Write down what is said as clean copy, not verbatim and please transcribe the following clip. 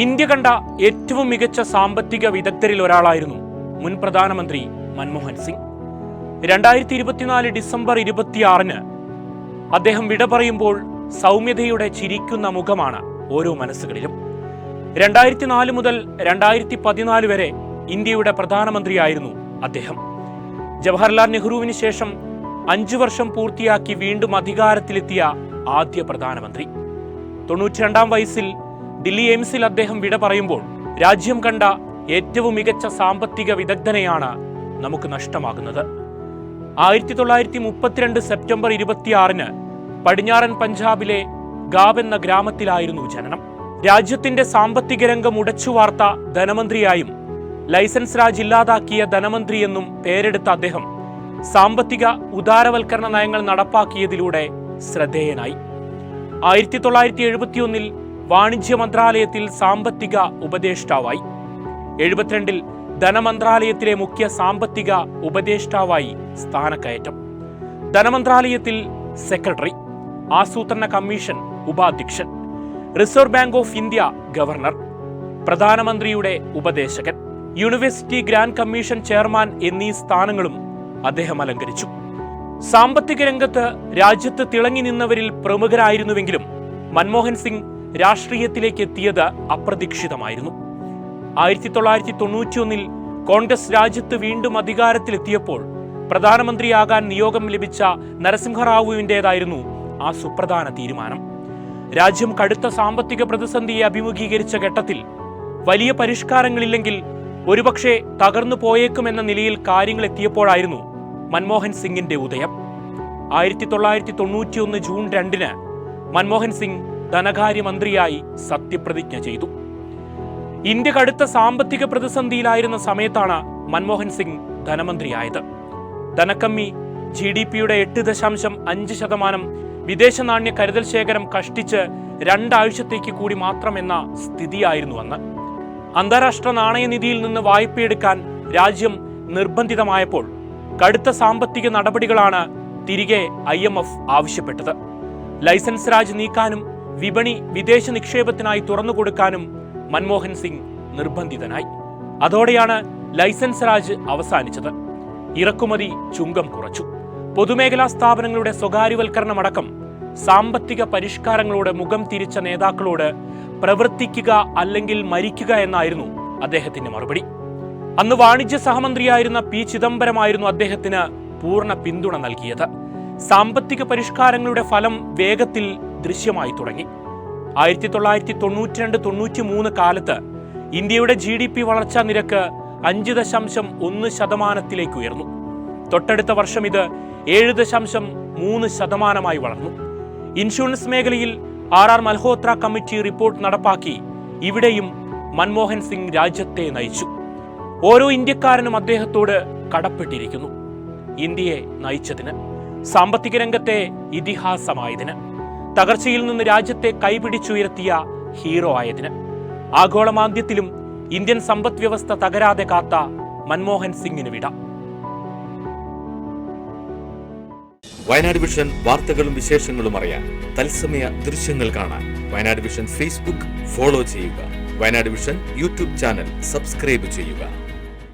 India കണ്ട ഏറ്റവും മികച്ച സാമ്പത്തിക വിദഗ്ധരിൽ ഒരാളായിരുന്നു മുൻ പ്രധാനമന്ത്രി മൻമോഹൻ സിംഗ്. 2024 ഡിസംബർ 26 അദ്ദേഹം വിട പറയുമ്പോൾ സൗമ്യതയുടെ ചിരിക്കുന്ന മുഖമാണ് ഓരോ മനസ്സുകളിലും. 2004 മുതൽ 2014 വരെ ഇന്ത്യയുടെ പ്രധാനമന്ത്രിയായിരുന്നു അദ്ദേഹം. ജവഹർലാൽ നെഹ്റുവിന് ശേഷം 5 വർഷം പൂർത്തിയാക്കി വീണ്ടും അധികാരത്തിലെത്തിയ ആദ്യ പ്രധാനമന്ത്രി. 92-ാം വയസ്സിൽ ദില്ലി എയിംസിൽ അദ്ദേഹം വിട പറയുമ്പോൾ രാജ്യം കണ്ട ഏറ്റവും മികച്ച സാമ്പത്തിക വിദഗ്ധനെയാണ് നമുക്ക് നഷ്ടമാകുന്നത്. 1932 സെപ്റ്റംബർ 26 പടിഞ്ഞാറൻ പഞ്ചാബിലെ ഗാബ് എന്ന ഗ്രാമത്തിലായിരുന്നു ജനനം. രാജ്യത്തിന്റെ സാമ്പത്തിക രംഗം ഉടച്ചുവാർത്ത ധനമന്ത്രിയായും ലൈസൻസ് രാജ് ഇല്ലാതാക്കിയ ധനമന്ത്രി എന്നും പേരെടുത്ത അദ്ദേഹം സാമ്പത്തിക ഉദാരവൽക്കരണ നയങ്ങൾ നടപ്പാക്കിയതിലൂടെ ശ്രദ്ധേയനായി. 1971 വാണിജ്യ മന്ത്രാലയത്തിൽ സാമ്പത്തിക ഉപദേഷ്ടാവായി. 72 ധനമന്ത്രാലയത്തിലെ മുഖ്യ സാമ്പത്തിക ഉപദേഷ്ടാവായി സ്ഥാനക്കയറ്റം. ധനമന്ത്രാലയത്തിൽ സെക്രട്ടറി, ആസൂത്രണ കമ്മീഷൻ ഉപാധ്യക്ഷൻ, reserve bank of India governor, പ്രധാനമന്ത്രിയുടെ ഉപദേശകൻ, യൂണിവേഴ്സിറ്റി ഗ്രാൻഡ് കമ്മീഷൻ ചെയർമാൻ എന്നീ സ്ഥാനങ്ങളും അദ്ദേഹം അലങ്കരിച്ചു. സാമ്പത്തിക രംഗത്ത് രാജ്യത്ത് തിളങ്ങി നിന്നവരിൽ പ്രമുഖരായിരുന്നുവെങ്കിലും മൻമോഹൻ സിംഗ് രാഷ്ട്രീയത്തിലേക്ക് എത്തിയത് അപ്രതീക്ഷിതമായിരുന്നു. 1991 കോൺഗ്രസ് രാജ്യത്ത് വീണ്ടും അധികാരത്തിലെത്തിയപ്പോൾ പ്രധാനമന്ത്രിയാകാൻ നിയോഗം ലഭിച്ച നരസിംഹറാവുവിൻ്റെതായിരുന്നു ആ സുപ്രധാന തീരുമാനം. രാജ്യം കടുത്ത സാമ്പത്തിക പ്രതിസന്ധിയെ അഭിമുഖീകരിച്ച ഘട്ടത്തിൽ വലിയ പരിഷ്കാരങ്ങളില്ലെങ്കിൽ ഒരുപക്ഷെ തകർന്നു പോയേക്കുമെന്ന നിലയിൽ കാര്യങ്ങൾ എത്തിയപ്പോഴായിരുന്നു മൻമോഹൻ സിംഗിന്റെ ഉദയം. 1991 ജൂൺ 2 മൻമോഹൻ സിംഗ് ധനകാര്യമന്ത്രിയായി സത്യപ്രതിജ്ഞ ചെയ്തു. ഇന്ത്യ കടുത്ത സാമ്പത്തിക പ്രതിസന്ധിയിലായിരുന്ന സമയത്താണ് മൻമോഹൻ സിംഗ് ധനമന്ത്രിയായത്. ധനക്കമ്മി, GDP-യുടെ 8.5%, വിദേശ നാണ്യ കരുതൽ ശേഖരം കഷ്ടിച്ച് 2 ആഴ്ചത്തേക്ക് കൂടി മാത്രമെന്ന സ്ഥിതിയായിരുന്നു അന്ന്. അന്താരാഷ്ട്ര നാണയനിധിയിൽ നിന്ന് വായ്പയെടുക്കാൻ രാജ്യം നിർബന്ധിതമായപ്പോൾ കടുത്ത സാമ്പത്തിക നടപടികളാണ് തിരികെ IMF ആവശ്യപ്പെട്ടത്. ലൈസൻസ് രാജ് നീക്കാനും വിപണി വിദേശ നിക്ഷേപത്തിനായി തുറന്നുകൊടുക്കാനും മൻമോഹൻ സിംഗ് നിർബന്ധിതനായി. അതോടെയാണ് ലൈസൻസ് രാജ് അവസാനിച്ചത്. ഇറക്കുമതി ചുങ്കം കുറച്ചു. പൊതുമേഖലാ സ്ഥാപനങ്ങളുടെ സ്വകാര്യവൽക്കരണമടക്കം സാമ്പത്തിക പരിഷ്കാരങ്ങളോട് മുഖം തിരിച്ച നേതാക്കളോട് പ്രവർത്തിക്കുക അല്ലെങ്കിൽ മരിക്കുക എന്നായിരുന്നു അദ്ദേഹത്തിന്റെ മറുപടി. അന്ന് വാണിജ്യ സഹമന്ത്രിയായിരുന്ന P. ചിദംബരമായിരുന്നു അദ്ദേഹത്തിന് പൂർണ്ണ പിന്തുണ നൽകിയത്. സാമ്പത്തിക പരിഷ്കാരങ്ങളുടെ ഫലം വേഗത്തിൽ ദൃശ്യമായി തുടങ്ങി. 1992-93 കാലത്ത് ഇന്ത്യയുടെ GDP വളർച്ചാ നിരക്ക് 5.1% ഉയർന്നു. തൊട്ടടുത്ത വർഷം ഇത് 7.3% വളർന്നു. ഇൻഷുറൻസ് മേഖലയിൽ RR മൽഹോത്ര കമ്മിറ്റി റിപ്പോർട്ട് നടപ്പാക്കി. ഇവിടെയും മൻമോഹൻ സിംഗ് രാജ്യത്തെ നയിച്ചു. ഓരോ ഇന്ത്യക്കാരനും അദ്ദേഹത്തോട് കടപ്പെട്ടിരിക്കുന്നു. ഇന്ത്യയെ നയിച്ചതിന്, സാമ്പത്തിക രംഗത്തെ ഇതിഹാസമായതിന്, തകർച്ചയിൽ നിന്ന് രാജ്യത്തെ കൈപിടിച്ചുയർത്തിയ ഹീറോ ആയതിന്, ആഗോളമാന്ദ്യത്തിലും ഇന്ത്യൻ സമ്പദ് വ്യവസ്ഥ തകരാതെ കാത്ത മൻമോഹൻ സിംഗിന് വിട. വയനാട് വിഷൻ വാർത്തകളും വിശേഷങ്ങളും അറിയാൻ തത്സമയ ദൃശ്യങ്ങൾ കാണാൻ വയനാട് വിഷൻ ഫേസ്ബുക്ക് ഫോളോ ചെയ്യുക. Wayanad vision YouTube channel subscribe ചെയ്യുക.